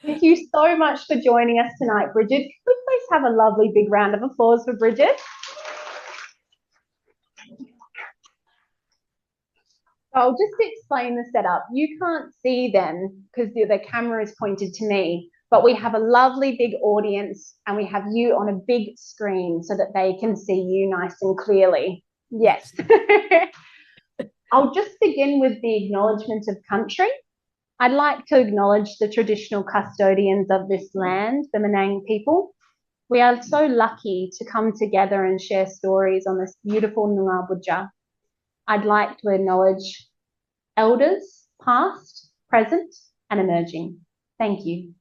Thank you so much for joining us tonight, Brigid. Could we please have a lovely big round of applause for Brigid? I'll just explain the setup. You can't see them because the camera is pointed to me, but we have a lovely big audience and we have you on a big screen so that they can see you nice and clearly. Yes. I'll just begin with the acknowledgement of country. I'd like to acknowledge the traditional custodians of this land, the Menang people. We are so lucky to come together and share stories on this beautiful Noongar Budja. I'd like to acknowledge elders, past, present, and emerging. Thank you.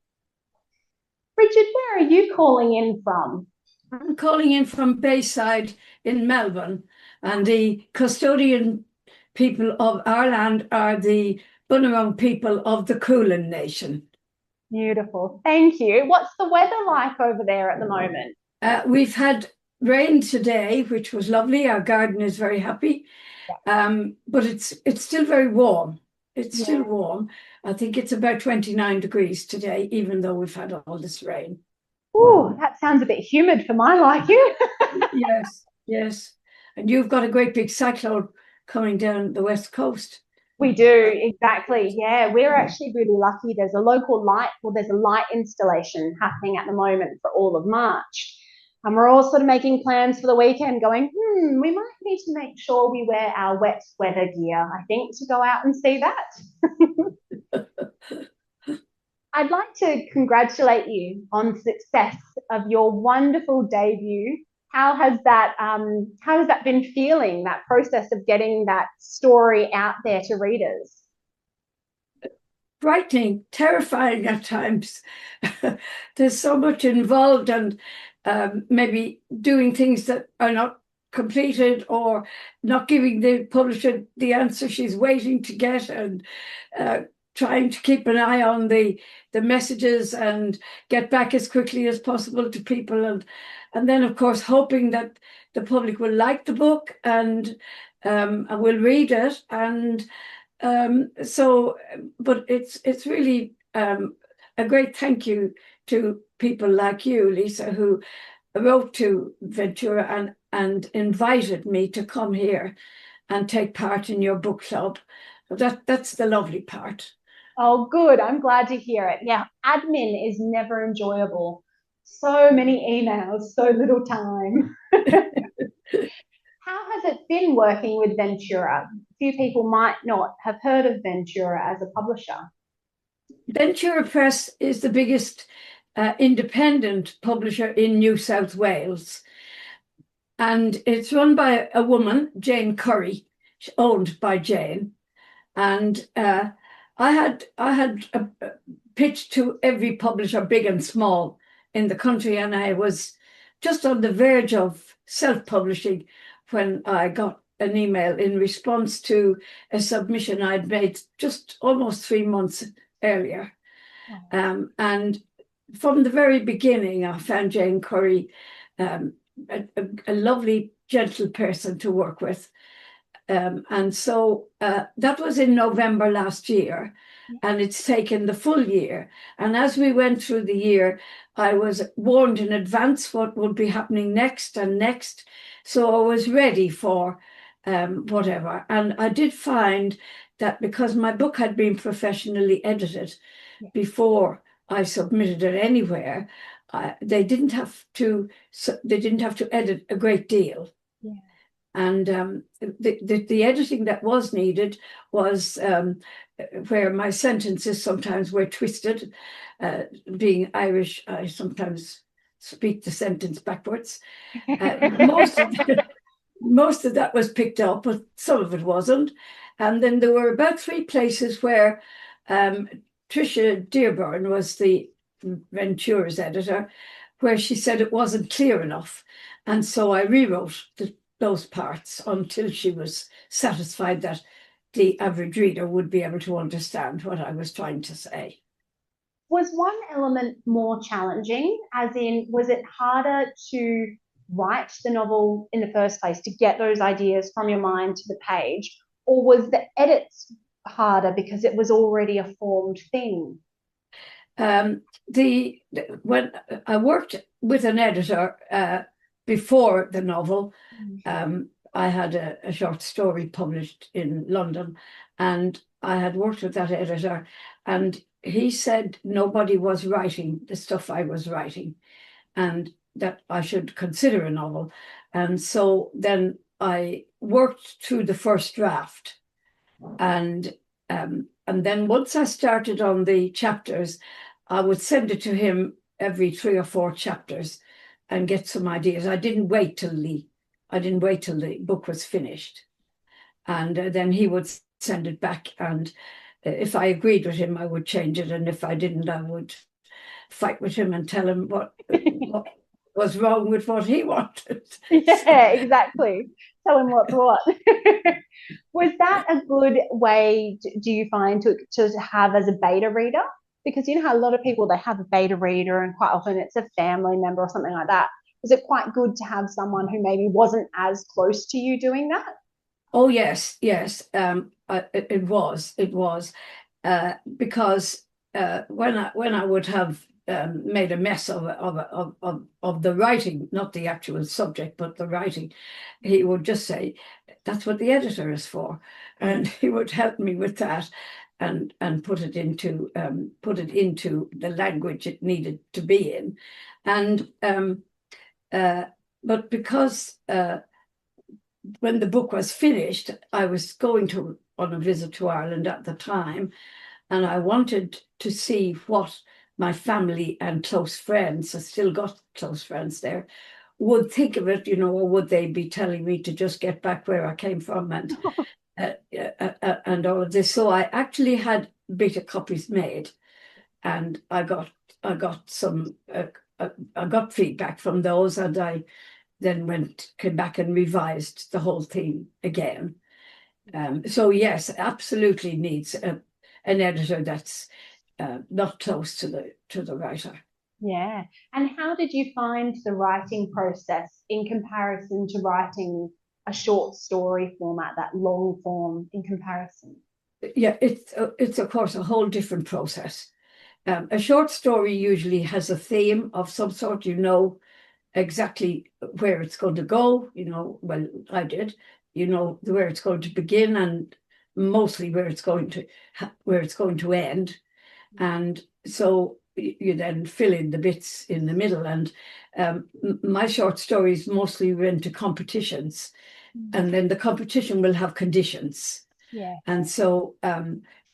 Brigid, where are you calling in from? I'm calling in from Bayside in Melbourne, and the custodian people of our land are the Bunurong people of the Kulin Nation. Beautiful. Thank you. What's the weather like over there at the moment? We've had rain today, which was lovely. Our garden is very happy, but it's still very warm. It's still warm. I think it's about 29 degrees today, even though we've had all this rain. Oh, that sounds a bit humid for my liking. Yes. And you've got a great big cyclone coming down the west coast. We do, exactly. Yeah, we're actually really lucky. There's a light installation happening at the moment for all of March. And we're all sort of making plans for the weekend going, we might need to make sure we wear our wet weather gear, I think, to go out and see that. I'd like to congratulate you on success of your wonderful debut. How has that been feeling, that process of getting that story out there to readers? Frightening, terrifying at times. There's so much involved, and maybe doing things that are not completed or not giving the publisher the answer she's waiting to get, and trying to keep an eye on the messages and get back as quickly as possible to people, and then of course hoping that the public will like the book and will read it, and but it's really a great thank you to people like you, Lisa, who wrote to Ventura and invited me to come here and take part in your book club. That's the lovely part. Oh, good. I'm glad to hear it. Yeah, admin is never enjoyable. So many emails, so little time. How has it been working with Ventura? A few people might not have heard of Ventura as a publisher. Ventura Press is the biggest independent publisher in New South Wales. And it's run by a woman, Jane Curry, owned by Jane. And I had pitched to every publisher, big and small, in the country, and I was just on the verge of self-publishing when I got an email in response to a submission I'd made just almost 3 months earlier. And from the very beginning, I found Jane Curry a lovely, gentle person to work with. And so that was in November last year, and it's taken the full year. And as we went through the year, I was warned in advance what would be happening next and next. So I was ready for whatever. And I did find that because my book had been professionally edited before I submitted it anywhere, they didn't have to edit a great deal. And the editing that was needed was where my sentences sometimes were twisted. Being Irish, I sometimes speak the sentence backwards. Most of that was picked up, but some of it wasn't. And then there were about 3 places where Tricia Dearborn was the Ventura's editor, where she said it wasn't clear enough. And so I rewrote those parts until she was satisfied that the average reader would be able to understand what I was trying to say. Was one element more challenging, as in, was it harder to write the novel in the first place, to get those ideas from your mind to the page, or was the edits harder because it was already a formed thing? When I worked with an editor before the novel, I had a short story published in London, and I had worked with that editor, and he said nobody was writing the stuff I was writing, and that I should consider a novel. And so then I worked through the first draft, and then once I started on the chapters, I would send it to him every 3 or 4 chapters and get some ideas. I didn't wait till the book was finished, and then he would send it back. And if I agreed with him, I would change it, and if I didn't, I would fight with him and tell him what was wrong with what he wanted. Yeah, exactly. Tell him what's what. Was that a good way, do you find, to have as a beta reader? Because you know how a lot of people, they have a beta reader and quite often it's a family member or something like that. Was it quite good to have someone who maybe wasn't as close to you doing that? Oh yes, yes. It was because when I would have made a mess of the writing, not the actual subject, but the writing, he would just say, "That's what the editor is for," and he would help me with that, and put it into the language it needed to be in, and but because when the book was finished, I was going on a visit to Ireland at the time, and I wanted to see what my family and close friends, I still got close friends there, would think of it, or would they be telling me to just get back where I came from and all of this. So I actually had beta copies made, and I got some I got feedback from those, and I then came back and revised the whole thing again. So yes, absolutely needs an editor that's not close to the writer. Yeah. And how did you find the writing process in comparison to writing a short story format, that long form in comparison? Yeah, it's of course a whole different process. A short story usually has a theme of some sort. Exactly where it's going to go. Well, I did. Where it's going to begin, and mostly where it's going to end. And so you then fill in the bits in the middle. And my short stories mostly went to competitions, and then the competition will have conditions. Yeah. And so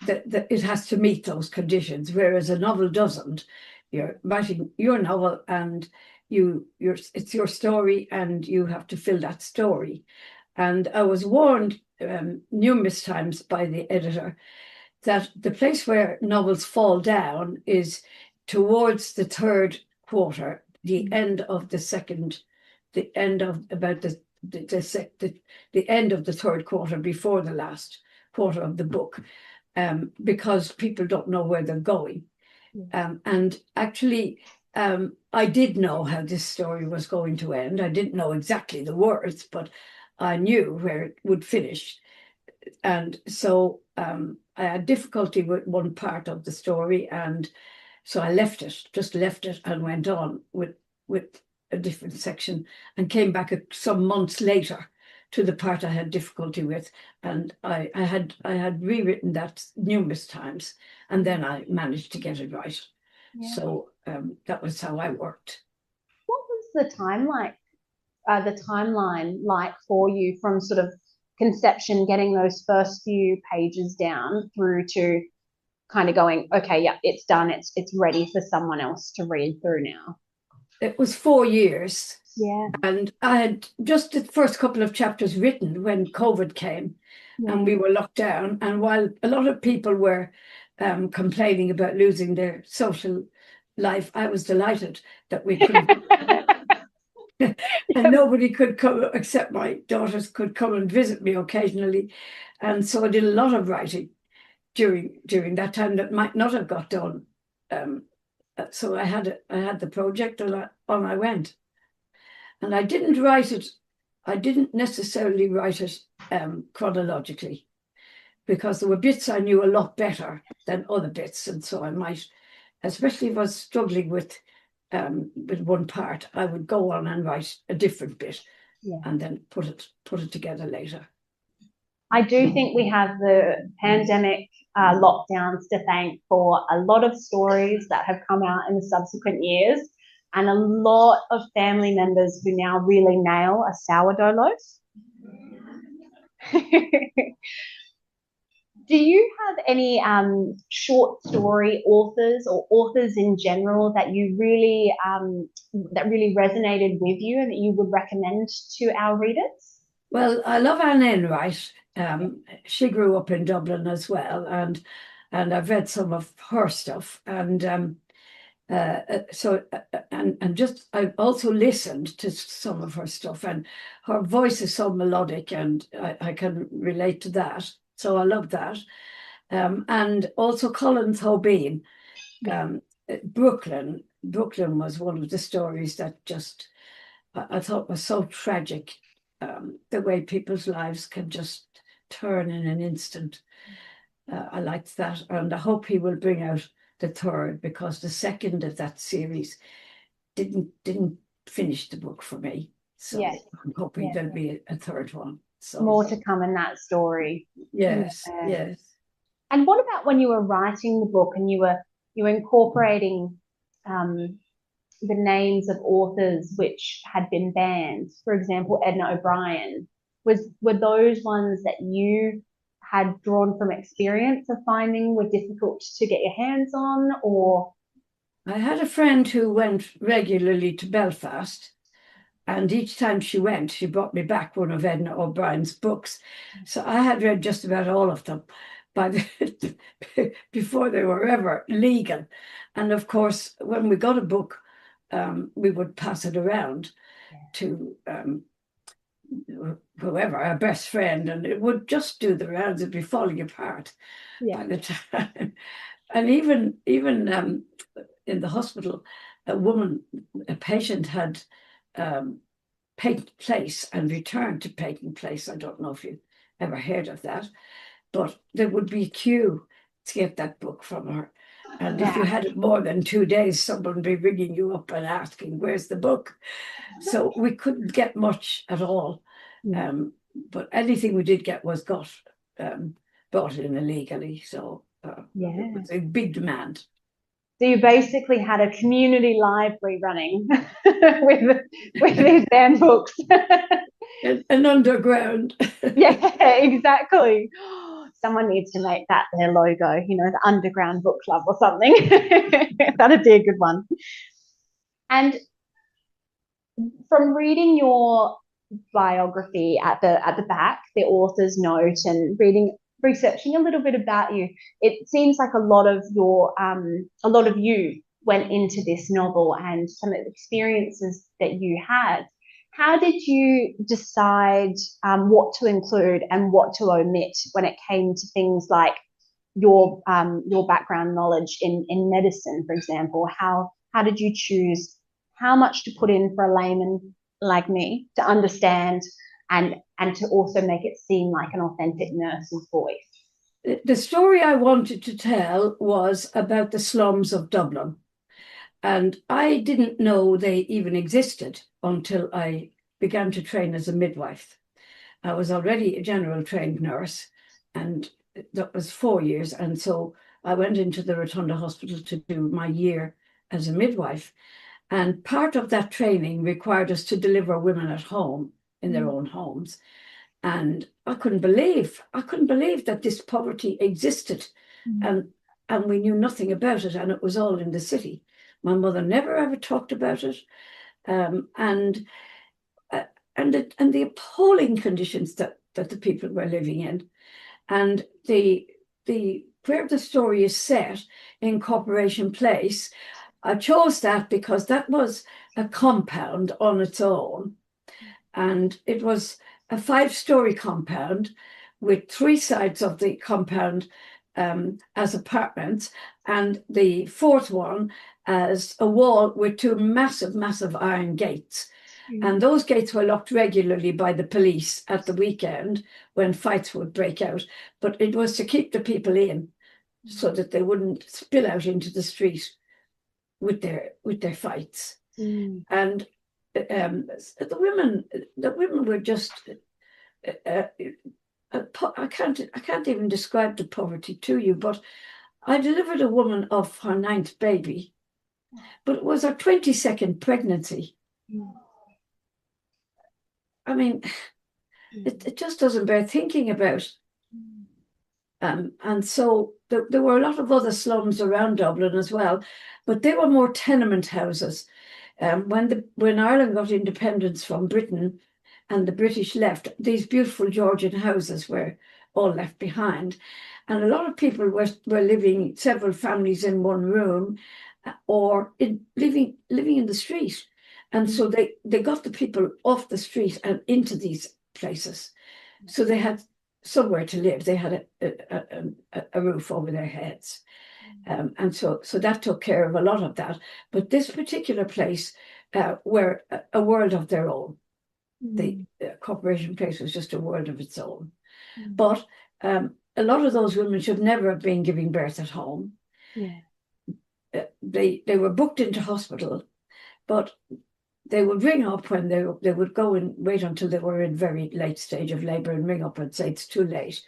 it has to meet those conditions, whereas a novel doesn't. You're writing your novel, and it's your story, and you have to fill that story. And I was warned numerous times by the editor that the place where novels fall down is towards the third quarter, the end of the second, the end of about the end of the third quarter, before the last quarter of the book, because people don't know where they're going. And actually, I did know how this story was going to end. I didn't know exactly the words, but I knew where it would finish. And so I had difficulty with one part of the story, and so I just left it and went on with a different section, and came back some months later to the part I had difficulty with, and I had rewritten that numerous times, and then I managed to get it right. Yeah. So that was how I worked. What was the timeline like for you, from sort of conception, getting those first few pages down, through to kind of going, okay, yeah, it's done, it's ready for someone else to read through now? It was 4 years. Yeah. And I had just the first couple of chapters written when COVID came, and we were locked down. And while a lot of people were complaining about losing their social life, I was delighted that we couldn't. And nobody could come, except my daughters could come and visit me occasionally. And so I did a lot of writing during that time that might not have got done. So I had the project, and on I went. And I didn't necessarily write it chronologically, because there were bits I knew a lot better than other bits. And so I might especially if I was struggling with one part, I would go on and write a different bit, and then put it together later. I do think we have the pandemic lockdowns to thank for a lot of stories that have come out in the subsequent years, and a lot of family members who now really nail a sourdough loaf. Do you have any short story authors or authors in general that you really that really resonated with you and that you would recommend to our readers? Well, I love Anne Enright. She grew up in Dublin as well, and I've read some of her stuff, and just I've also listened to some of her stuff, and her voice is so melodic, and I can relate to that. So I love that. And also Collins Hobein, Brooklyn. Brooklyn was one of the stories that just I thought was so tragic. The way people's lives can just turn in an instant. I liked that, and I hope he will bring out the third, because the second of that series didn't finish the book for me. So yes. I'm hoping there'll be a third one. So more to come in that story. Yes, yes. And what about when you were writing the book and you were incorporating the names of authors which had been banned? For example, Edna O'Brien. Were those ones that you had drawn from experience of finding were difficult to get your hands on, or? I had a friend who went regularly to Belfast, and each time she went, she brought me back one of Edna O'Brien's books. So I had read just about all of them before they were ever legal. And of course, when we got a book, we would pass it around to whoever, our best friend, and it would just do the rounds. It'd be falling apart by the time. And even in the hospital, a patient had Patent Place and returned to Patent Place. I don't know if you've ever heard of that, but there would be a queue to get that book from her. And if you had it more than 2 days, someone would be ringing you up and asking, where's the book? So we couldn't get much at all. But anything we did get was brought in illegally. So it was a big demand. So you basically had a community library running with these banned books. An underground. Yeah, exactly. Someone needs to make that their logo, the Underground Book Club or something. That'd be a good one. And from reading your biography at the back, the author's note, and researching a little bit about you, it seems like a lot of you went into this novel and some of the experiences that you had. How did you decide what to include and what to omit when it came to things like your background knowledge in medicine, for example? How did you choose how much to put in for a layman like me to understand and to also make it seem like an authentic nurse's voice? The story I wanted to tell was about the slums of Dublin. And I didn't know they even existed until I began to train as a midwife. I was already a general trained nurse, and that was 4 years. And so I went into the Rotunda Hospital to do my year as a midwife. And part of that training required us to deliver women at home in their own homes. And I couldn't believe that this poverty existed. And we knew nothing about it, and it was all in the city. My mother never ever talked about it, and the appalling conditions that the people were living in, and where the story is set in Corporation Place. I chose that because that was a compound on its own, and it was a 5-story compound with 3 sides of the compound as apartments, and the 4th one as a wall with 2 massive iron gates. And those gates were locked regularly by the police at the weekend when fights would break out. But it was to keep the people in so that they wouldn't spill out into the street with their fights. Mm. And the women were just I can't even describe the poverty to you, but I delivered a woman of her 9th baby, but it was her 22nd pregnancy. Mm. I mean, it just doesn't bear thinking about. And so there were a lot of other slums around Dublin as well, but they were more tenement houses. When Ireland got independence from Britain and the British left, these beautiful Georgian houses were all left behind. And a lot of people were living, several families in one room, or living in the street. And so they got the people off the street and into these places. So they had somewhere to live. They had a roof over their heads. And so that took care of a lot of that. But this particular place were a world of their own. The Corporation Place was just a world of its own. But a lot of those women should never have been giving birth at home. Yeah. They were booked into hospital, but they would ring up when they would go and wait until they were in very late stage of labour and ring up and say, it's too late.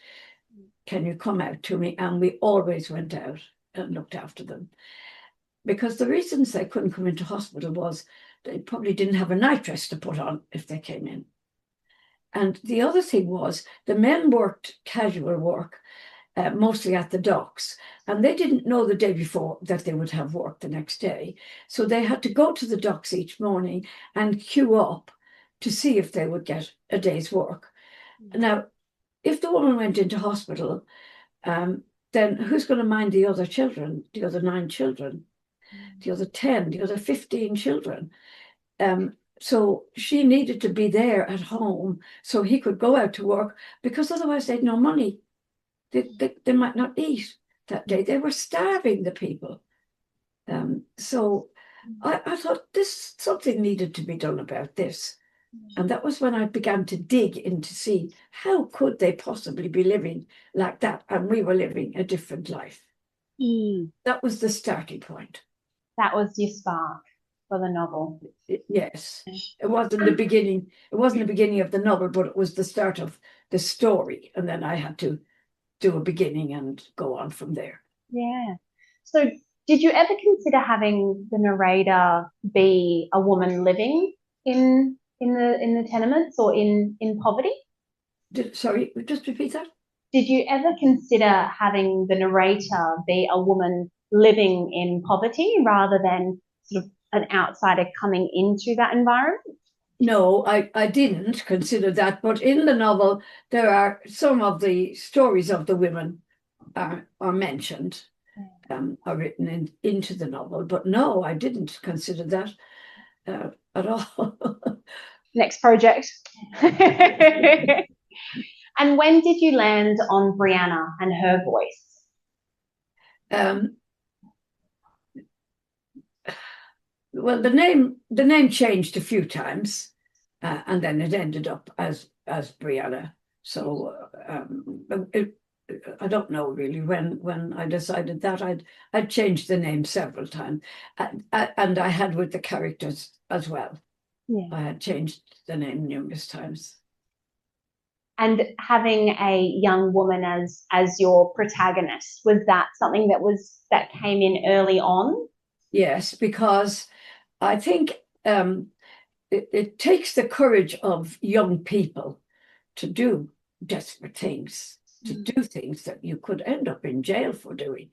Can you come out to me? And we always went out and looked after them. Because the reasons they couldn't come into hospital was they probably didn't have a night dress to put on if they came in. And the other thing was the men worked casual work, mostly at the docks, and they didn't know the day before that they would have work the next day. So they had to go to the docks each morning and queue up to see if they would get a day's work. Now, if the woman went into hospital, then who's going to mind the other children, the other 9 children, the other 10, the other 15 children? So she needed to be there at home so he could go out to work, because otherwise they'd no money. They might not eat that day. They were starving, the people. So I thought something needed to be done about this. And that was when I began to dig in to see how could they possibly be living like that, and we were living a different life. That was the starting point. That was your spark for the novel. Yes, it wasn't the beginning. It wasn't the beginning of the novel, but it was the start of the story, and then I had to do a beginning and go on from there. Yeah. So did you ever consider having the narrator be a woman living in the tenements or in poverty? Sorry, just repeat that. Did you ever consider having the narrator be a woman living in poverty rather than sort of an outsider coming into that environment? No, I didn't consider that, but in the novel there are some of the stories of the women are mentioned, are written into the novel, but no, I didn't consider that at all. Next project. And when did you land on Brianna and her voice? Well, the name changed a few times, and then it ended up as Brianna. So I don't know really when I decided that I'd changed the name several times, and I had with the characters as well. Yeah. I had changed the name numerous times. And having a young woman as your protagonist, was that something that came in early on? Yes, because I think it takes the courage of young people to do desperate things, to do things that you could end up in jail for doing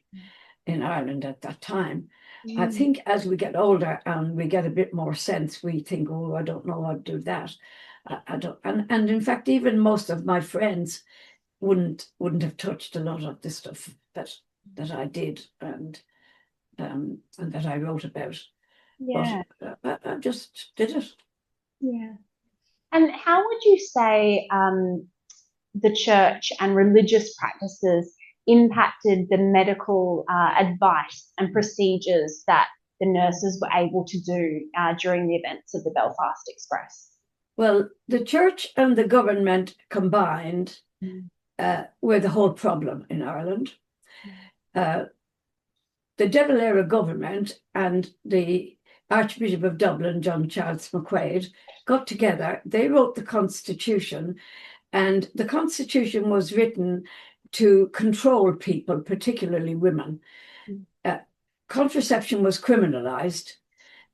in Ireland at that time. I think as we get older and we get a bit more sense, we think, oh, I don't know how to do that. I don't, and in fact, even most of my friends wouldn't have touched a lot of the stuff that I did and that I wrote about. Yeah. But I just did it. Yeah. And how would you say the church and religious practices impacted the medical advice and procedures that the nurses were able to do during the events of the Belfast Express? Well, the church and the government combined were the whole problem in Ireland. The the De Valera government and the Archbishop of Dublin, John Charles McQuaid, got together. They wrote the Constitution, and the Constitution was written to control people, particularly women. Contraception was criminalized,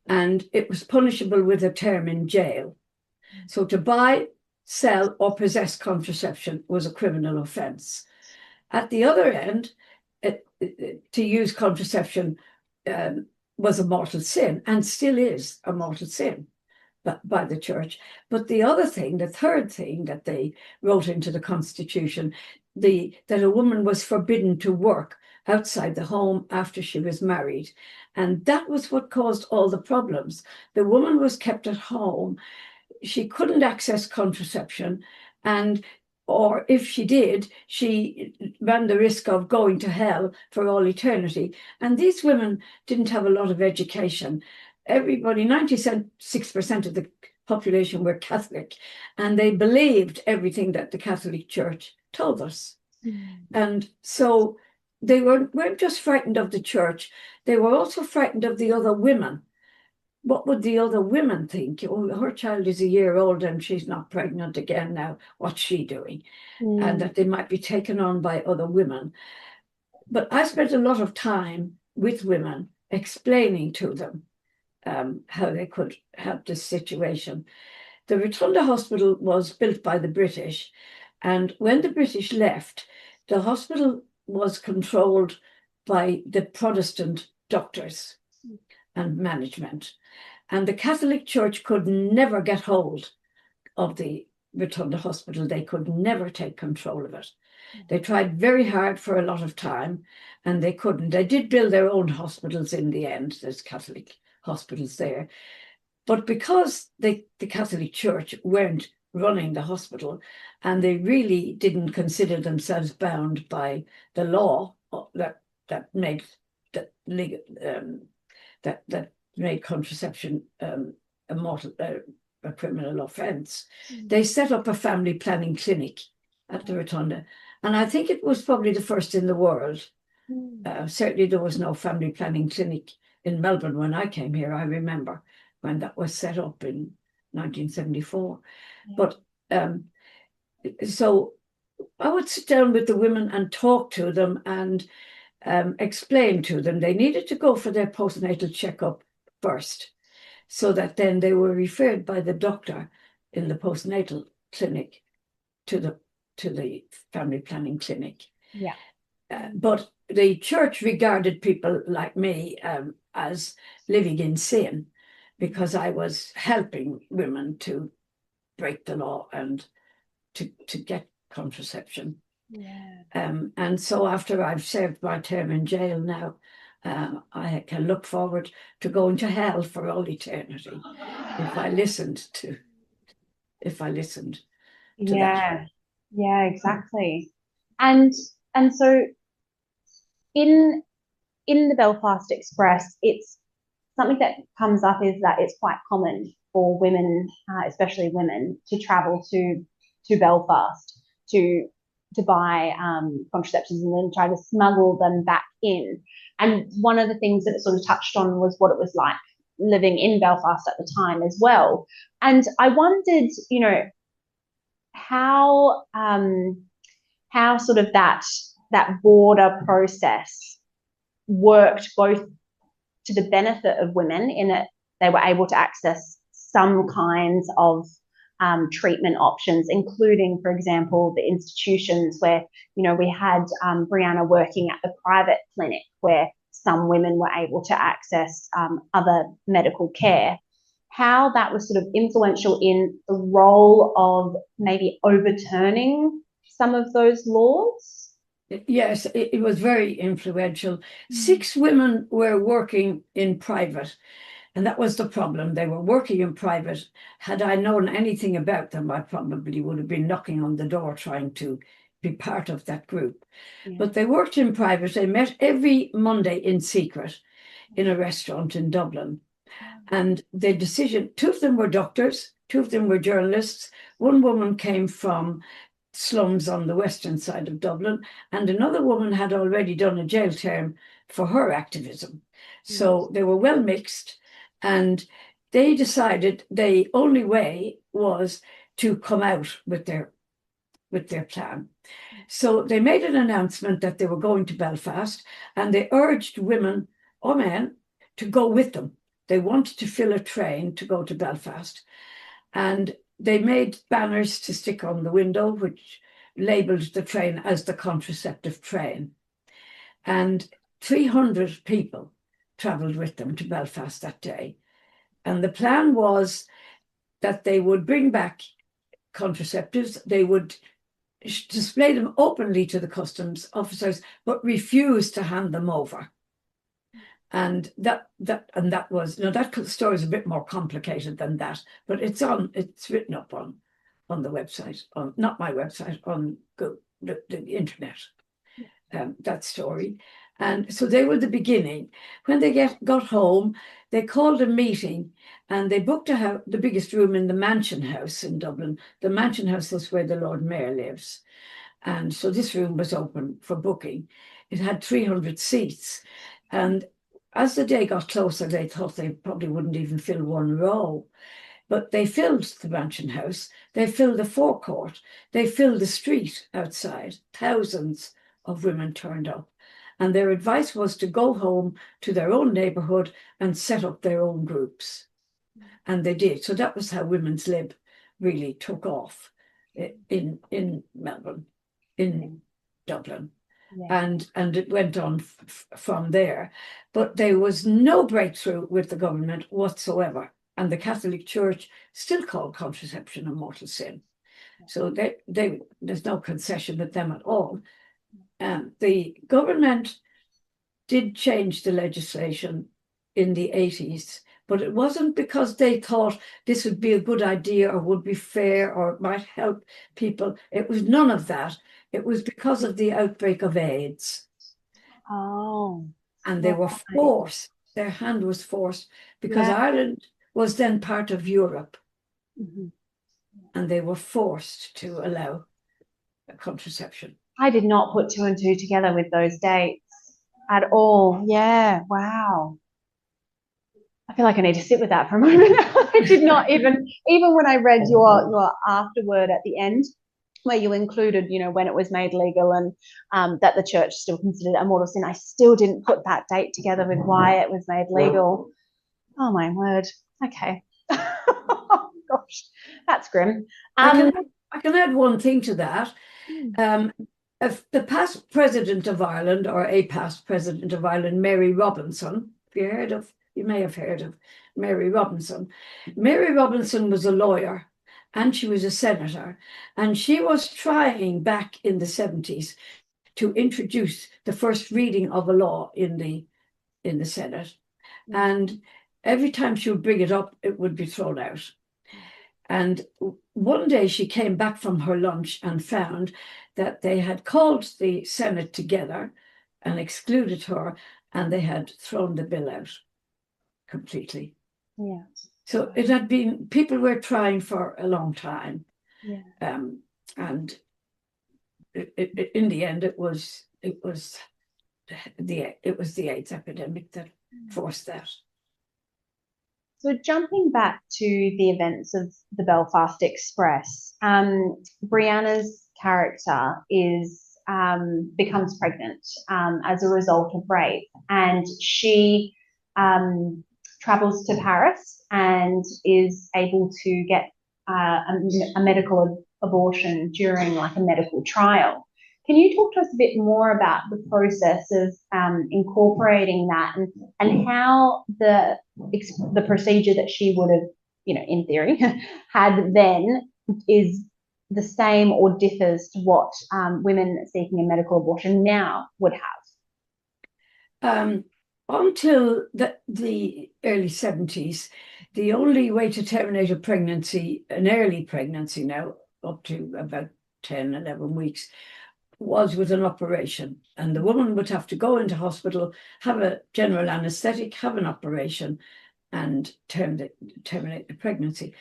and it was punishable with a term in jail. So to buy, sell, or possess contraception was a criminal offence. At the other end, to use contraception was a mortal sin, and still is a mortal sin by the church. But the other thing, the third thing that they wrote into the Constitution, that a woman was forbidden to work outside the home after she was married. And that was what caused all the problems. The woman was kept at home. She couldn't access contraception, or if she did, she ran the risk of going to hell for all eternity. And these women didn't have a lot of education. Everybody, 96% of the population were Catholic, and they believed everything that the Catholic Church told us. And so they weren't just frightened of the church, they were also frightened of the other women. What would the other women think? Oh, her child is a year old and she's not pregnant again now. What's she doing? And that they might be taken on by other women. But I spent a lot of time with women explaining to them how they could help this situation. The Rotunda Hospital was built by the British, and when the British left, the hospital was controlled by the Protestant doctors and management. And the Catholic Church could never get hold of the Rotunda Hospital. They could never take control of it. They tried very hard for a lot of time, and they couldn't. They did build their own hospitals in the end. There's Catholic hospitals there. But because the Catholic Church weren't running the hospital, and they really didn't consider themselves bound by the law that made contraception a criminal offence, they set up a family planning clinic at the Rotunda. And I think it was probably the first in the world. Certainly there was no family planning clinic in Melbourne when I came here. I remember when that was set up in 1974. But so I would sit down with the women and talk to them and explain to them they needed to go for their postnatal checkup first, so that then they were referred by the doctor in the postnatal clinic to the family planning clinic. But the church regarded people like me as living in sin, because I was helping women to break the law and to get contraception. And so after I've served my term in jail now, I can look forward to going to hell for all eternity if I listened to that. Yeah, exactly. And so in the Belfast Express, it's something that comes up is that it's quite common for women, especially women, to travel to Belfast to buy contraceptives and then try to smuggle them back in. And one of the things that it sort of touched on was what it was like living in Belfast at the time as well. And I wondered, how sort of that border process worked both to the benefit of women in that they were able to access some kinds of treatment options, including, for example, the institutions where, we had Brianna working at the private clinic where some women were able to access other medical care, how that was sort of influential in the role of maybe overturning some of those laws. Yes, it was very influential. 6 women were working in private, and that was the problem. They were working in private. Had I known anything about them, I probably would have been knocking on the door trying to be part of that group. But they worked in private. They met every Monday in secret in a restaurant in Dublin. And the decision, 2 of them were doctors, 2 of them were journalists. One woman came from slums on the western side of Dublin, and another woman had already done a jail term for her activism. So they were well mixed, and they decided the only way was to come out with their plan. So they made an announcement that they were going to Belfast, and they urged women or men to go with them. They wanted to fill a train to go to Belfast. And they made banners to stick on the window, which labelled the train as the contraceptive train. And 300 people travelled with them to Belfast that day. And the plan was that they would bring back contraceptives, they would display them openly to the customs officers, but refuse to hand them over. And that was, that story is a bit more complicated than that, but it's written up on the website, on not my website, on the internet. That story. And so they were the beginning. When they got home, they called a meeting, and they booked the biggest room in the Mansion House in Dublin. The Mansion House is where the Lord Mayor lives. And so this room was open for booking. It had 300 seats. And as the day got closer, they thought they probably wouldn't even fill one row. But they filled the Mansion House. They filled the forecourt. They filled the street outside. Thousands of women turned up. And their advice was to go home to their own neighbourhood and set up their own groups. And they did. So that was how Women's Lib really took off in Melbourne, in Dublin. Yeah. And it went on from there. But there was no breakthrough with the government whatsoever. And the Catholic Church still called contraception a mortal sin. So there's no concession with them at all. The government did change the legislation in the 80s, but it wasn't because they thought this would be a good idea or would be fair or it might help people. It was none of that. It was because of the outbreak of AIDS. Oh. And they were forced, their hand was forced, because Ireland was then part of Europe. Mm-hmm. And they were forced to allow contraception. I did not put two and two together with those dates at all. Yeah, wow. I feel like I need to sit with that for a moment. I did not even when I read your afterword at the end, where you included, when it was made legal and that the church still considered it a mortal sin, I still didn't put that date together with why it was made legal. Oh my word. Okay. Oh, gosh, that's grim. I can add one thing to that. If the past president of Ireland, or a past president of Ireland, Mary Robinson, you may have heard of Mary Robinson. Mary Robinson was a lawyer and she was a senator, and she was trying back in the 70s to introduce the first reading of a law in the Senate. And every time she would bring it up, it would be thrown out. And one day she came back from her lunch and found that they had called the Senate together and excluded her, and they had thrown the bill out completely. Yeah. So it had been, people were trying for a long time. Yeah. And in the end, it was the AIDS epidemic that forced that. So jumping back to the events of the Belfast Express, Brianna's character becomes pregnant as a result of rape, and she travels to Paris and is able to get a medical abortion during like a medical trial. Can you talk to us a bit more about the process of incorporating that and how the procedure that she would have, in theory, had then is the same or differs to what women seeking a medical abortion now would have? Until the early 70s, the only way to terminate a pregnancy, an early pregnancy now, up to about 10, 11 weeks, was with an operation. And the woman would have to go into hospital, have a general anaesthetic, have an operation, and terminate the pregnancy.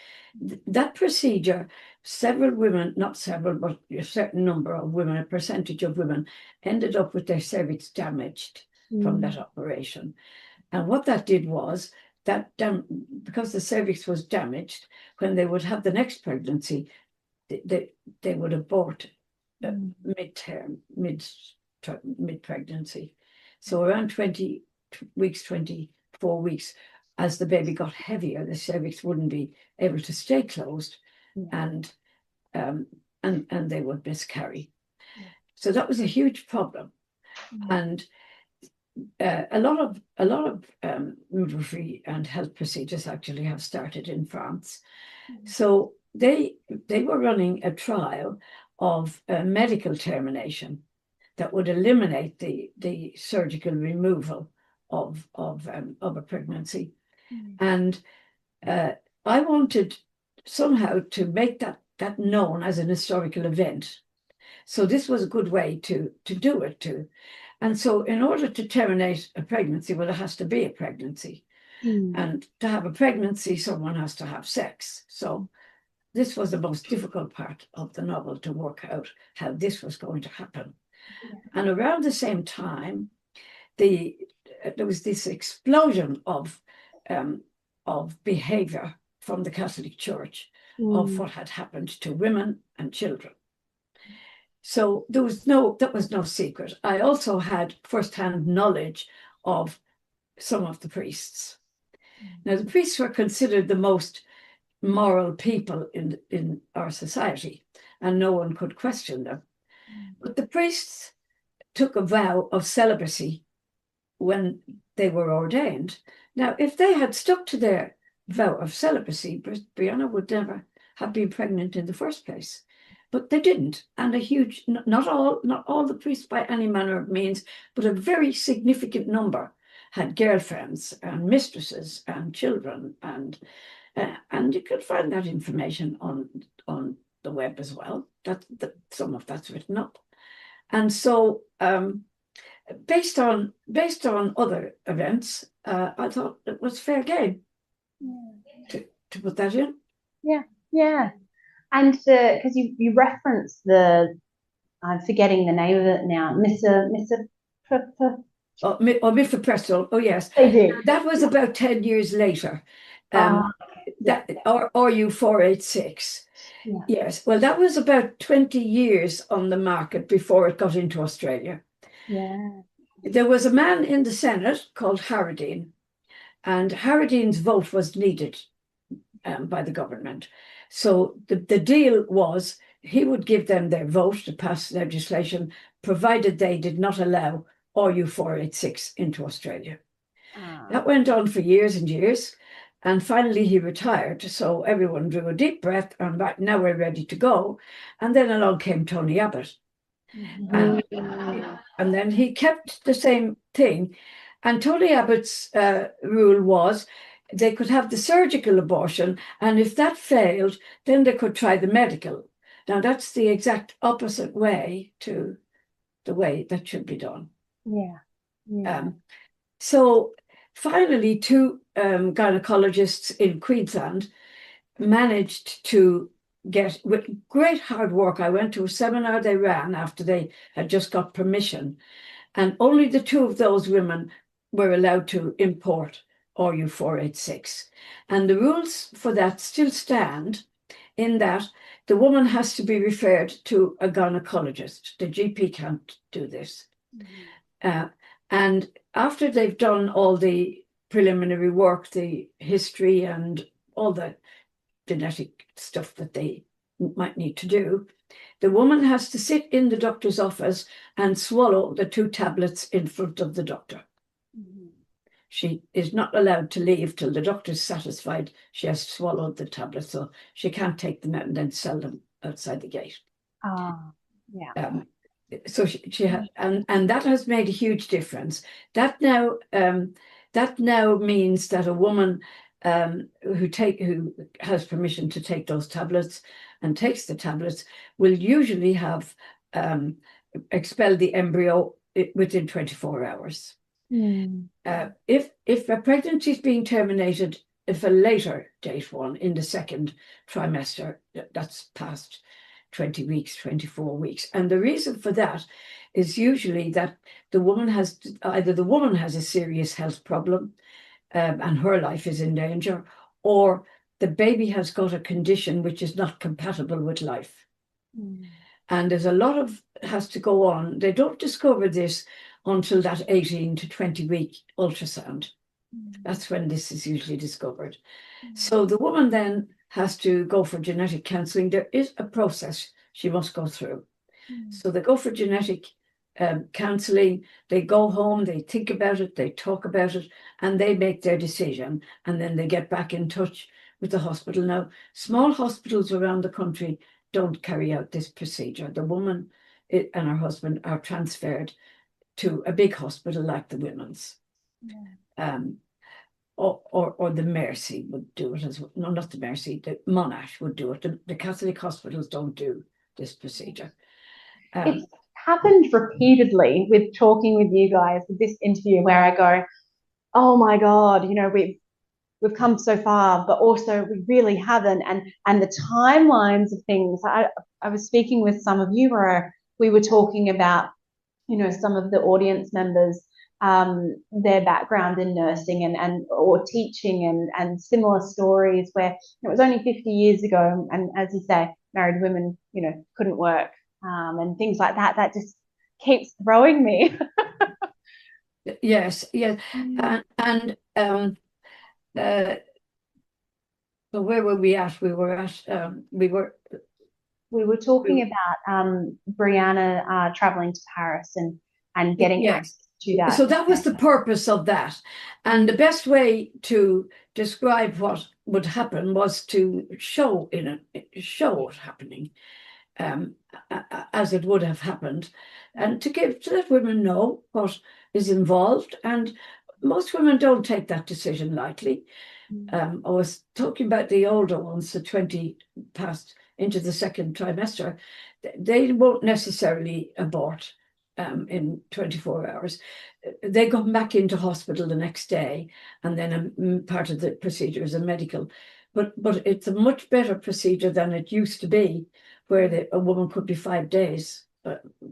That procedure, several women, not several, but a certain number of women, a percentage of women, ended up with their cervix damaged from that operation. And what that did was that because the cervix was damaged, when they would have the next pregnancy, they would abort mid-term, mid-pregnancy. So around 20 weeks, 24 weeks, as the baby got heavier, the cervix wouldn't be able to stay closed, and they would miscarry. So that was a huge problem, and a lot of midwifery and health procedures actually have started in France. So they were running a trial of medical termination that would eliminate the surgical removal of a pregnancy, and I wanted somehow to make that known as an historical event. So this was a good way to do it too. And so in order to terminate a pregnancy, well, it has to be a pregnancy. And to have a pregnancy, someone has to have sex. So this was the most difficult part of the novel, to work out how this was going to happen. And around the same time, there was this explosion of behavior from the Catholic Church of what had happened to women and children. So that was no secret. I also had firsthand knowledge of some of the priests. Now, the priests were considered the most moral people in our society, and no one could question them. But the priests took a vow of celibacy when they were ordained. Now, if they had stuck to their vow of celibacy, Brianna would never have been pregnant in the first place. But they didn't, and not all the priests by any manner of means, but a very significant number had girlfriends and mistresses and children, and you could find that information on the web as well. That some of that's written up, and so based on other events, I thought it was fair game to put that in. Yeah. And because you reference I'm forgetting the name of it now, Mr. Or Mifeprestol. Oh yes, They do. That was about 10 years later. That RU 486. Yes, well, that was about 20 years on the market before it got into Australia. There was a man in the Senate called Harradine, and Harradine's vote was needed by the government. So the deal was he would give them their vote to pass legislation, provided they did not allow RU 486 into Australia. That went on for years and years, and finally he retired. So everyone drew a deep breath, and now we're ready to go. And then along came Tony Abbott, and then he kept the same thing. And Tony Abbott's rule was they could have the surgical abortion, and if that failed, then they could try the medical. Now, that's the exact opposite way to the way that should be done. So finally, two gynecologists in Queensland managed to get, with great hard work, I went to a seminar they ran after they had just got permission, and only the two of those women were allowed to import RU 486. And the rules for that still stand, in that the woman has to be referred to a gynecologist. The GP can't do this. And after they've done all the preliminary work, the history and all the genetic stuff that they might need to do, the woman has to sit in the doctor's office and swallow the 2 tablets in front of the doctor. She is not allowed to leave till the doctor's satisfied she has swallowed the tablets, so she can't take them out and then sell them outside the gate. So she had, and that has made a huge difference. That now means that a woman who has permission to take those tablets and takes the tablets will usually have expelled the embryo within 24 hours. If a pregnancy is being terminated, if a later date one in the second trimester, that's past 20 weeks, 24 weeks. And the reason for that is usually that the woman has a serious health problem, and her life is in danger, or the baby has got a condition which is not compatible with life. And there's a lot of has to go on. They don't discover this until that 18 to 20 week ultrasound. That's when this is usually discovered. So the woman then has to go for genetic counselling. There is a process she must go through. So they go for genetic counselling, they go home, they think about it, they talk about it, and they make their decision. And then they get back in touch with the hospital. Now, small hospitals around the country don't carry out this procedure. The woman and her husband are transferred to a big hospital like the Women's. Or the Mercy would do it as well. No, not the Mercy, the Monash would do it. The Catholic hospitals don't do this procedure. It's happened repeatedly with talking with you guys with this interview where I go, oh my God, we've come so far, but also we really haven't. And the timelines of things. I was speaking with some of you where we were talking about, some of the audience members, their background in nursing or teaching and similar stories where it was only 50 years ago, and as you say, married women, couldn't work, and things like that. That just keeps throwing me. Yes. And so where were we at? We were talking about Brianna traveling to Paris and getting access to that. So that was the purpose of that. And the best way to describe what would happen was to show it happening, as it would have happened, and to let women know what is involved. And most women don't take that decision lightly. I was talking about the older ones, the 20 past into the second trimester. They won't necessarily abort in 24 hours. They come back into hospital the next day, and then part of the procedure is a medical. But it's a much better procedure than it used to be, where a woman could be 5 days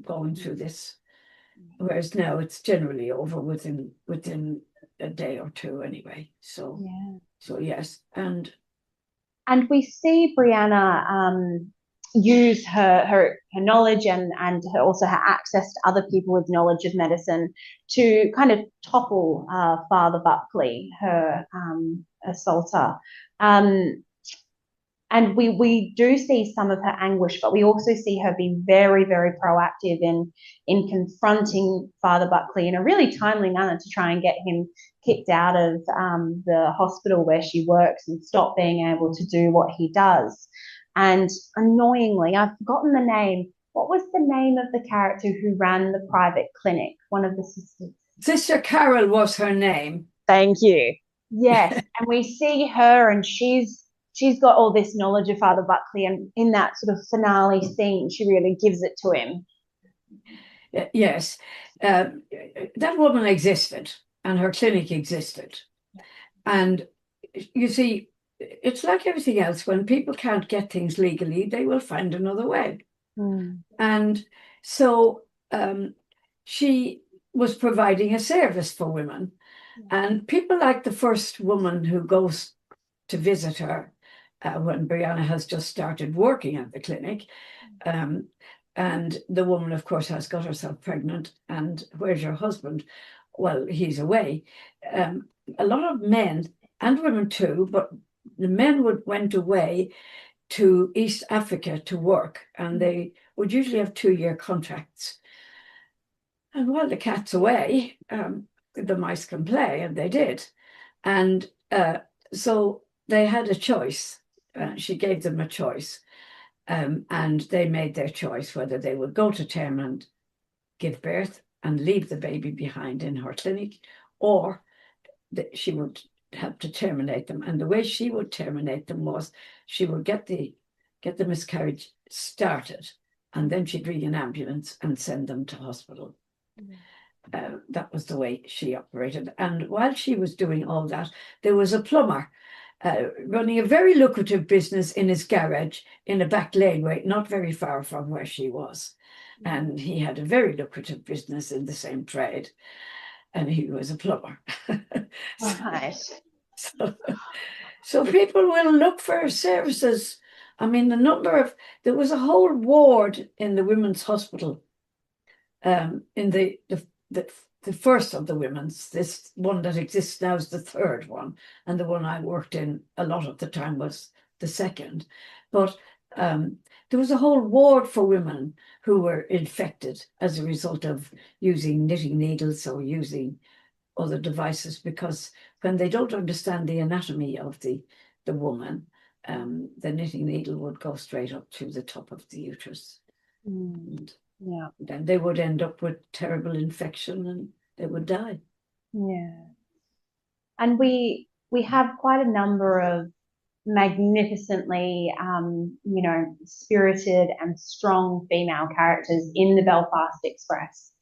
going through this, whereas now it's generally over within a day or two anyway. So yes, and we see Brianna use her knowledge and also her access to other people with knowledge of medicine to kind of topple Father Buckley, her assaulter. And we do see some of her anguish, but we also see her be very, very proactive in confronting Father Buckley in a really timely manner to try and get him kicked out of the hospital where she works and stop being able to do what he does. And annoyingly, I've forgotten the name. What was the name of the character who ran the private clinic? One of the sisters. Sister Carol was her name. Thank you. Yes, and we see her, and she's got all this knowledge of Father Buckley, and in that sort of finale scene, she really gives it to him. Yes, that woman existed, and her clinic existed. And you see, it's like everything else. When people can't get things legally, they will find another way. And so she was providing a service for women. And people like the first woman who goes to visit her when Brianna has just started working at the clinic. And the woman, of course, has got herself pregnant. And where's your husband? Well, he's away. A lot of men and women too, but the men went away to East Africa to work, and they would usually have 2-year contracts. And while the cat's away, the mice can play, and they did. And so they had a choice. She gave them a choice, and they made their choice whether they would go to term and give birth and leave the baby behind in her clinic, or she would have to terminate them. And the way she would terminate them was she would get the miscarriage started, and then she'd ring an ambulance and send them to hospital. That was the way she operated. And while she was doing all that, there was a plumber running a very lucrative business in his garage in a back laneway, not very far from where she was. And he had a very lucrative business in the same trade, and he was a plumber. Right. So people will look for services. I mean, there was a whole ward in the women's hospital, in the first of the women's. This one that exists now is the third one, and the one I worked in a lot of the time was the second. But there was a whole ward for women who were infected as a result of using knitting needles or using other devices, because when they don't understand the anatomy of the woman, the knitting needle would go straight up to the top of the uterus. And Yeah. then they would end up with terrible infection and they would die. Yeah. And we have quite a number of magnificently, spirited and strong female characters in the Belfast Express.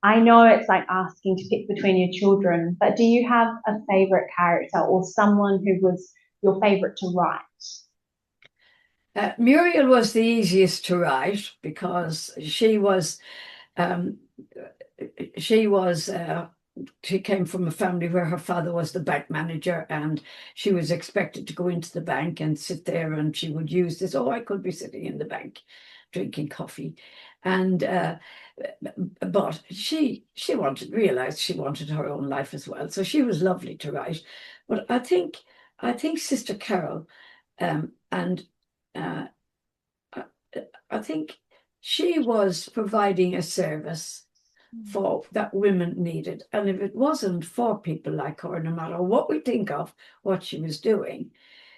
I know it's like asking to pick between your children, but do you have a favourite character or someone who was your favourite to write? Muriel was the easiest to write because she came from a family where her father was the bank manager, and she was expected to go into the bank and sit there, and she would use this, oh, I could be sitting in the bank drinking coffee. And but she realized she wanted her own life as well. So she was lovely to write. But I think Sister Carol, and I think she was providing a service for that women needed. And if it wasn't for people like her, no matter what we think of what she was doing,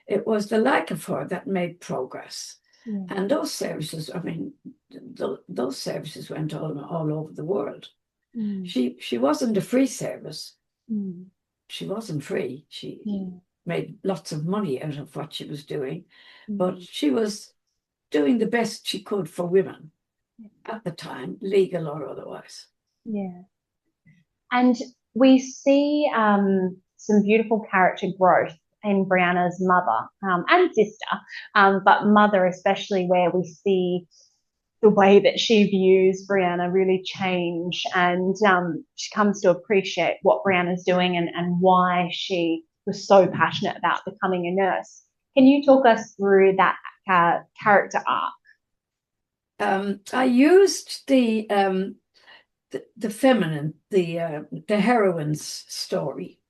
it was the like of her that made progress. Yeah. And those services, I mean, those services went all over the world. She wasn't a free service. She wasn't free. She made lots of money out of what she was doing, but she was doing the best she could for women at the time, legal or otherwise. Yeah. And we see some beautiful character growth in Brianna's mother and sister, but mother especially, where we see the way that she views Brianna really change, and she comes to appreciate what Brianna's doing and why she was so passionate about becoming a nurse. Can you talk us through that character arc? I used the feminine, the heroine's story,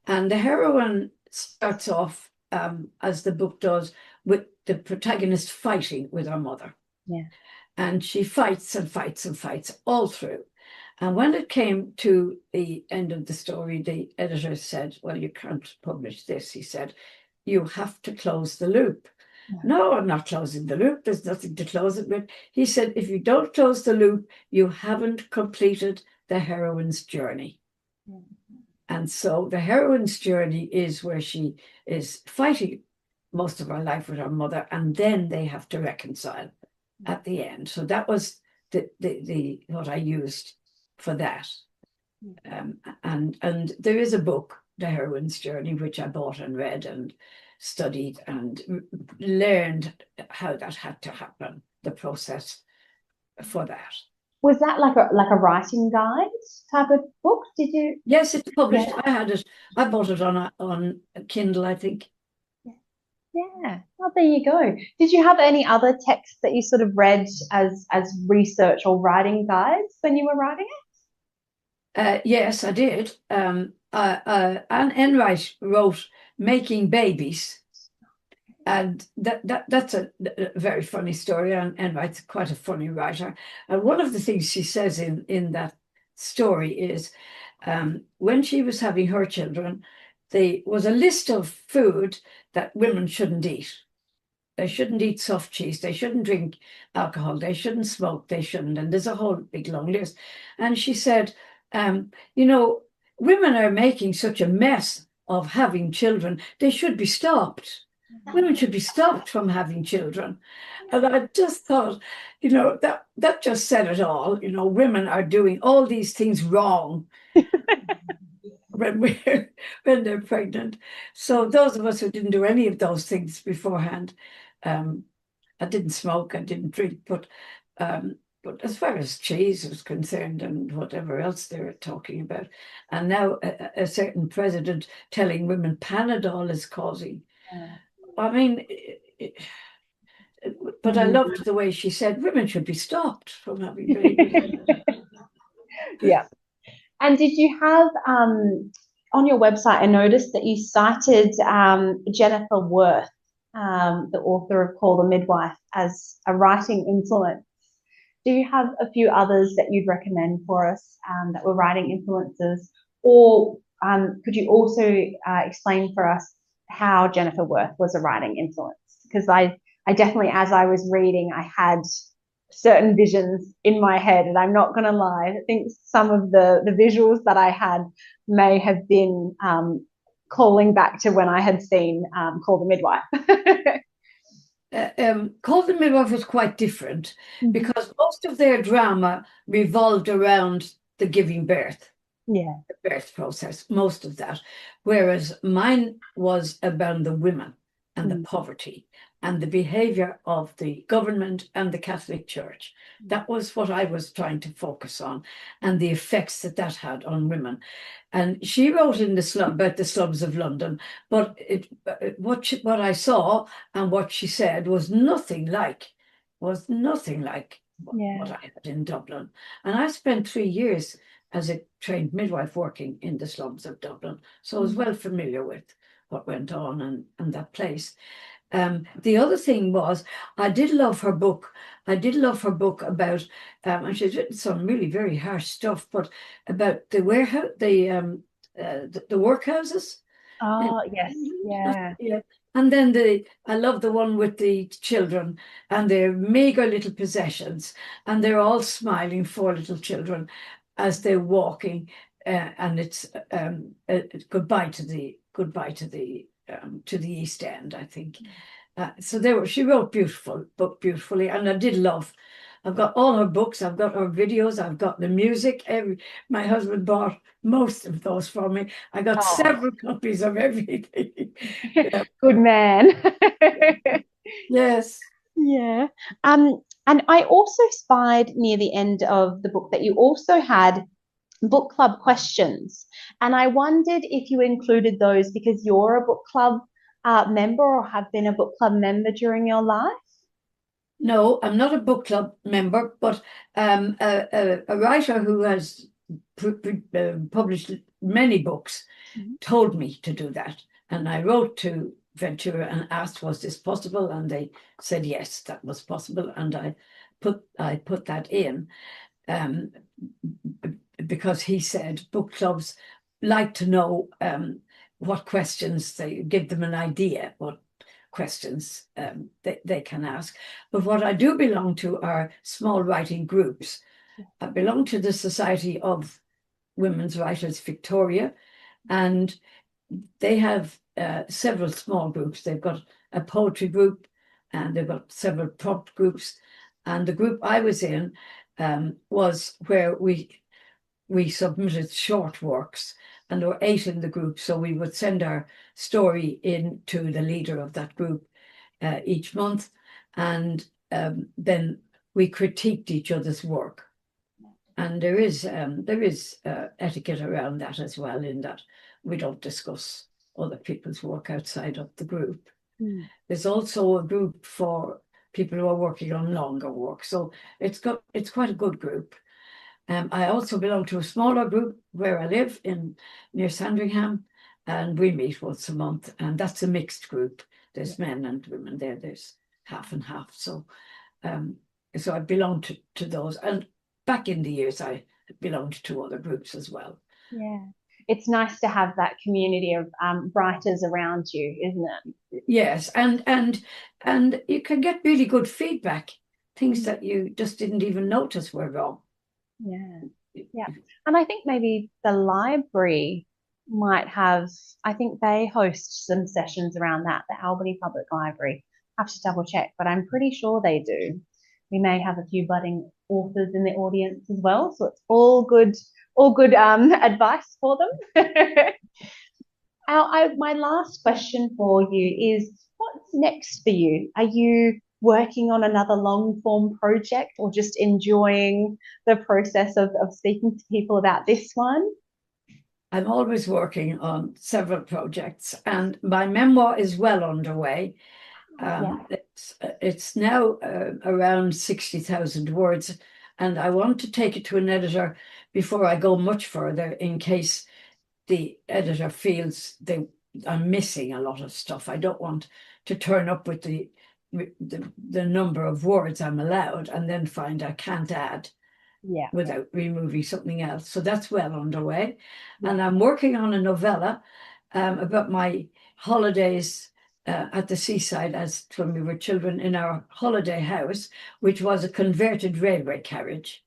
and the heroine starts off, as the book does, with the protagonist fighting with her mother. Yeah. And she fights and fights and fights all through. And when it came to the end of the story, the editor said, well, you can't publish this. He said, you have to close the loop. Yeah. No, I'm not closing the loop. There's nothing to close it with. He said, if you don't close the loop, you haven't completed the heroine's journey. Yeah. And so the heroine's journey is where she is fighting most of her life with her mother, and then they have to reconcile at the end. So that was the what I used for that. And there is a book, The Heroine's Journey, which I bought and read and studied and learned how that had to happen, the process for that. Was that like a writing guide type of book? Did you? Yes, it's published. Yeah. I had it. I bought it on Kindle, I think. Yeah. Oh, there you go. Did you have any other texts that you sort of read as research or writing guides when you were writing it? Yes, I did. Anne Enright wrote Making Babies, and that's a very funny story. Anne Enright's quite a funny writer. And one of the things she says in that story is, when she was having her children, there was a list of food that women shouldn't eat. They shouldn't eat soft cheese. They shouldn't drink alcohol. They shouldn't smoke. They shouldn't. And there's a whole big long list. And she said, women are making such a mess of having children. They should be stopped. Women should be stopped from having children. And I just thought, that just said it all. Women are doing all these things wrong. when when they're pregnant. So those of us who didn't do any of those things beforehand, I didn't smoke, I didn't drink, but as far as cheese was concerned and whatever else they were talking about, and now a certain president telling women Panadol is causing. I mean, but I loved the way she said women should be stopped from having babies. Yeah. And did you have on your website? I noticed that you cited Jennifer Worth, the author of Call the Midwife, as a writing influence. Do you have a few others that you'd recommend for us that were writing influences? Or could you also explain for us how Jennifer Worth was a writing influence? Because I definitely, as I was reading, I had certain visions in my head, and I'm not going to lie, I think some of the visuals that I had may have been calling back to when I had seen Call the Midwife. Call the Midwife was quite different because most of their drama revolved around the giving birth, Yeah. the birth process, most of that. Whereas mine was about the women and the poverty and the behavior of the government and the Catholic Church. That was what I was trying to focus on, and the effects that that had on women. And she wrote in the slum about the slums of London, but what I saw and what she said was nothing like what I had in Dublin. And I spent 3 years as a trained midwife working in the slums of Dublin, so I was well familiar with what went on and that place. The other thing was, I did love her book. I did love her book about, and she's written some really very harsh stuff, but about the warehouse, the workhouses. Oh, yes. Yeah. Yeah. And then I love the one with the children and their meager little possessions, and they're all smiling, four little children, as they're walking, and it's goodbye to the East End, I think. So she wrote beautifully, and I did love. I've got all her books, I've got her videos, I've got the music. My husband bought most of those for me. I got several copies of everything. Yeah. Good man. Yes. Yeah. And I also spied near the end of the book that you also had book club questions. And I wondered if you included those because you're a book club member or have been a book club member during your life. No, I'm not a book club member, but a writer who has published many books told me to do that. And I wrote to Ventura and asked, was this possible? And they said, yes, that was possible. And I put that in because he said book clubs like to know what questions, they give them an idea what questions they can ask. But what I do belong to are small writing groups. I belong to the Society of Women's Writers Victoria, and they have several small groups. They've got a poetry group, and they've got several prompt groups. And the group I was in was where we submitted short works, and there were 8 in the group. So we would send our story in to the leader of that group each month, and then we critiqued each other's work. And there is etiquette around that as well, in that we don't discuss other people's work outside of the group. There's also a group for people who are working on longer work, so it's quite a good group. I also belong to a smaller group where I live near Sandringham, and we meet once a month, and that's a mixed group. There's men and women there. There's half and half. So I belong to those. And back in the years, I belonged to other groups as well. Yeah. It's nice to have that community of writers around you, isn't it? Yes, and you can get really good feedback, things that you just didn't even notice were wrong. Yeah. Yeah. And I think maybe the library might have, I think they host some sessions around that, the Albany Public Library. I have to double check, but I'm pretty sure they do. We may have a few budding authors in the audience as well. So it's all good all good advice for them. My last question for you is, what's next for you? Are you working on another long form project or just enjoying the process of speaking to people about this one? I'm always working on several projects, and my memoir is well underway. Yeah. It's now around 60,000 words, and I want to take it to an editor before I go much further in case the editor feels I'm missing a lot of stuff. I don't want to turn up with the number of words I'm allowed and then find I can't add Yeah. without removing something else. So that's well underway. Yeah. And I'm working on a novella about my holidays at the seaside as when we were children in our holiday house, which was a converted railway carriage.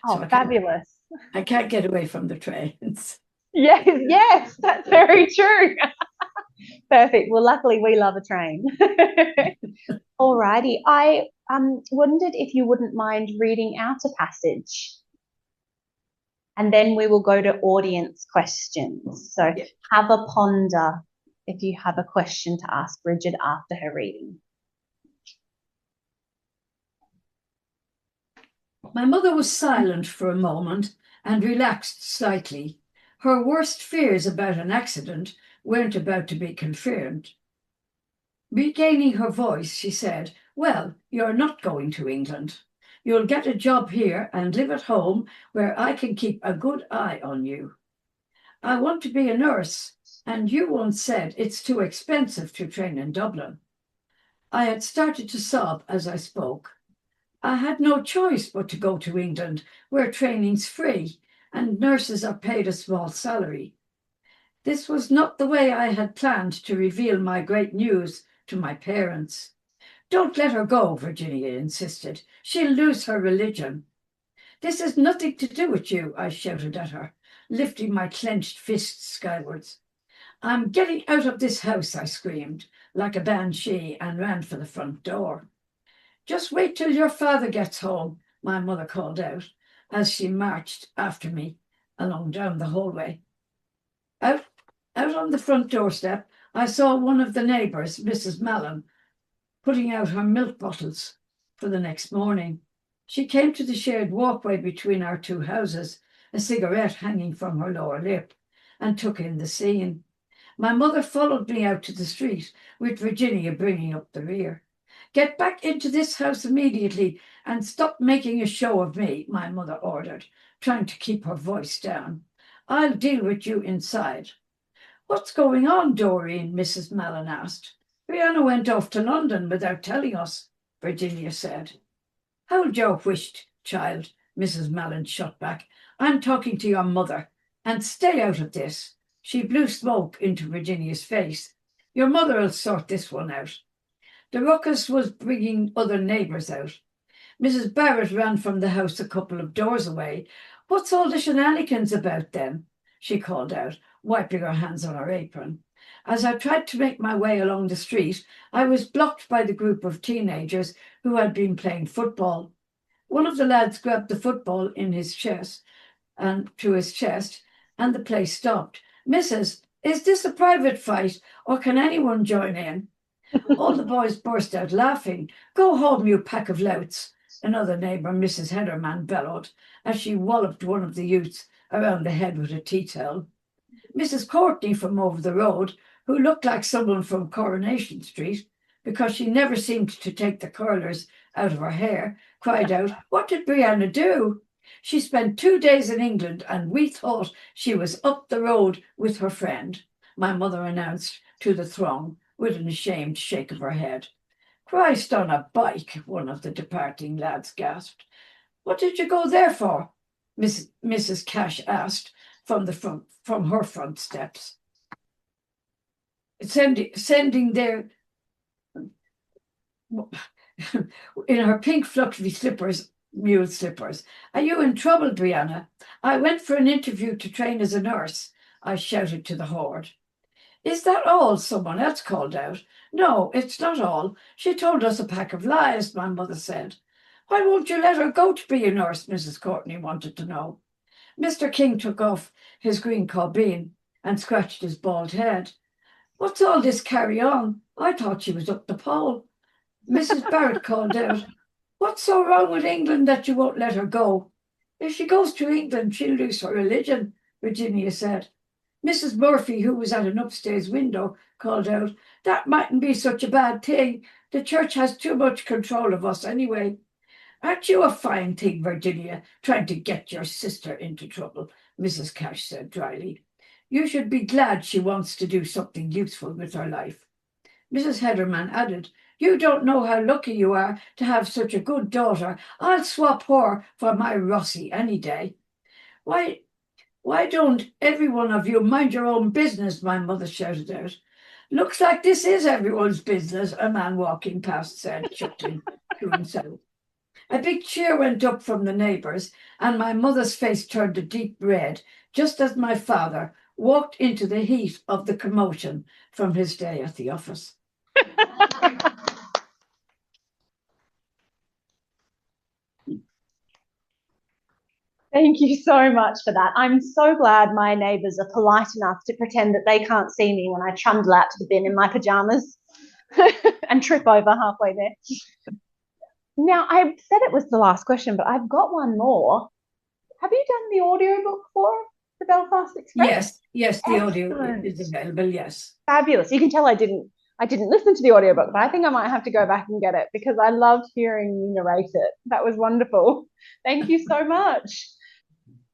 So Oh, fabulous. I can't get away from the trains. Yes, yes, that's very true. Perfect. Well, luckily we love a train. Alrighty. I wondered if you wouldn't mind reading out a passage, and then we will go to audience questions. So Yeah. have a ponder if you have a question to ask Brigid after her reading. My mother was silent for a moment and relaxed slightly. Her worst fears about an accident weren't about to be confirmed. Regaining her voice, she said, "Well, you're not going to England. You'll get a job here and live at home where I can keep a good eye on you. I want to be a nurse, and you once said it's too expensive to train in Dublin." I had started to sob as I spoke. I had no choice but to go to England, where training's free and nurses are paid a small salary. This was not the way I had planned to reveal my great news to my parents. "Don't let her go," Virginia insisted. "She'll lose her religion." "This has nothing to do with you," I shouted at her, lifting my clenched fists skywards. "I'm getting out of this house," I screamed, like a banshee, and ran for the front door. "Just wait till your father gets home," my mother called out as she marched after me along down the hallway. Out, out on the front doorstep, I saw one of the neighbours, Mrs. Mallon, putting out her milk bottles for the next morning. She came to the shared walkway between our two houses, a cigarette hanging from her lower lip, and took in the scene. My mother followed me out to the street, with Virginia bringing up the rear. "Get back into this house immediately and stop making a show of me," my mother ordered, trying to keep her voice down. "I'll deal with you inside." "What's going on, Doreen?" Mrs. Mallon asked. "Brianna went off to London without telling us," Virginia said. "Hold your whisht, child," Mrs. Mallon shot back. "I'm talking to your mother, and stay out of this." She blew smoke into Virginia's face. "Your mother'll sort this one out." The ruckus was bringing other neighbours out. Mrs. Barrett ran from the house a couple of doors away. "What's all the shenanigans about then?" she called out, wiping her hands on her apron. As I tried to make my way along the street, I was blocked by the group of teenagers who had been playing football. One of the lads grabbed the football in his chest and to his chest, and the play stopped. "Mrs., is this a private fight, or can anyone join in?" All the boys burst out laughing. "Go home, you pack of louts," another neighbour, Mrs. Hedderman, bellowed as she walloped one of the youths around the head with a tea towel. Mrs. Courtney from over the road, who looked like someone from Coronation Street because she never seemed to take the curlers out of her hair, cried out, "What did Brianna do? She spent 2 days in England and we thought she was up the road with her friend," my mother announced to the throng with an ashamed shake of her head. "Christ on a bike," one of the departing lads gasped. "What did you go there for?" Mrs. Cash asked from her front steps. Sending their in her pink fluffy slippers, mule slippers. "Are you in trouble, Brianna?" "I went for an interview to train as a nurse," I shouted to the horde. "Is that all?" someone else called out. "No, it's not all. She told us a pack of lies," my mother said. "Why won't you let her go to be a nurse?" Mrs. Courtney wanted to know. Mr. King took off his green cobbeen and scratched his bald head. What's all this carry on? I thought she was up the pole. Mrs. Barrett called out, what's so wrong with England that you won't let her go? If she goes to England, she'll lose her religion, Virginia said. Mrs. Murphy, who was at an upstairs window, called out, that mightn't be such a bad thing. The church has too much control of us anyway. Aren't you a fine thing, Virginia, trying to get your sister into trouble? Mrs. Cash said dryly. You should be glad she wants to do something useful with her life. Mrs. Heatherman added, you don't know how lucky you are to have such a good daughter. I'll swap her for my Rossie any day. Why don't every one of you mind your own business? My mother shouted out. Looks like this is everyone's business, a man walking past said, chuckling to himself. A big cheer went up from the neighbours, and my mother's face turned a deep red, just as my father walked into the heat of the commotion from his day at the office. Thank you so much for that. I'm so glad my neighbours are polite enough to pretend that they can't see me when I trundle out to the bin in my pyjamas and trip over halfway there. Now, I said it was the last question, but I've got one more. Have you done the audiobook for the Belfast Express? Yes, the audio is available, yes. Fabulous. You can tell I didn't listen to the audiobook, but I think I might have to go back and get it because I loved hearing you narrate it. That was wonderful. Thank you so much.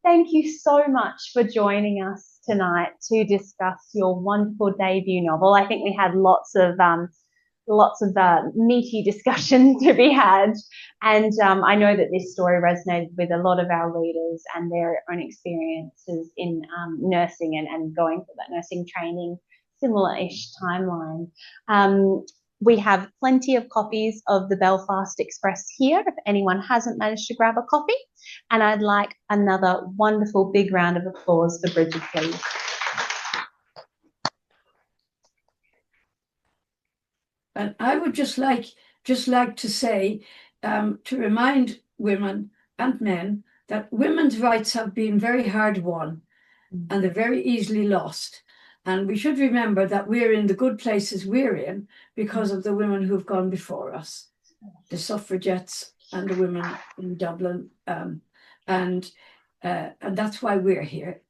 Thank you so much for joining us tonight to discuss your wonderful debut novel. I think we had lots of meaty discussion to be had, and I know that this story resonated with a lot of our readers and their own experiences in nursing and going through that nursing training, similar-ish timeline. We have plenty of copies of the Belfast Express here if anyone hasn't managed to grab a copy. And I'd like another wonderful big round of applause for Brigid, please. And I would just like to say, to remind women and men that women's rights have been very hard won and they're very easily lost. And we should remember that we're in the good places we're in because of the women who've gone before us, the suffragettes and the women in Dublin. And that's why we're here,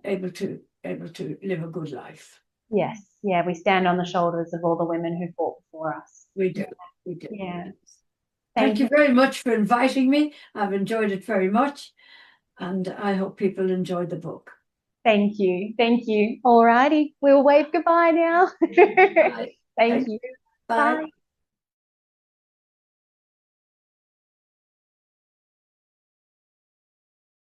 able to live a good life. Yes, yeah, we stand on the shoulders of all the women who fought before us. We do. Yeah. Thank you very much for inviting me. I've enjoyed it very much, and I hope people enjoy the book. Thank you. Thank you. All righty. We'll wave goodbye now. Bye. Thank you. Bye. Bye.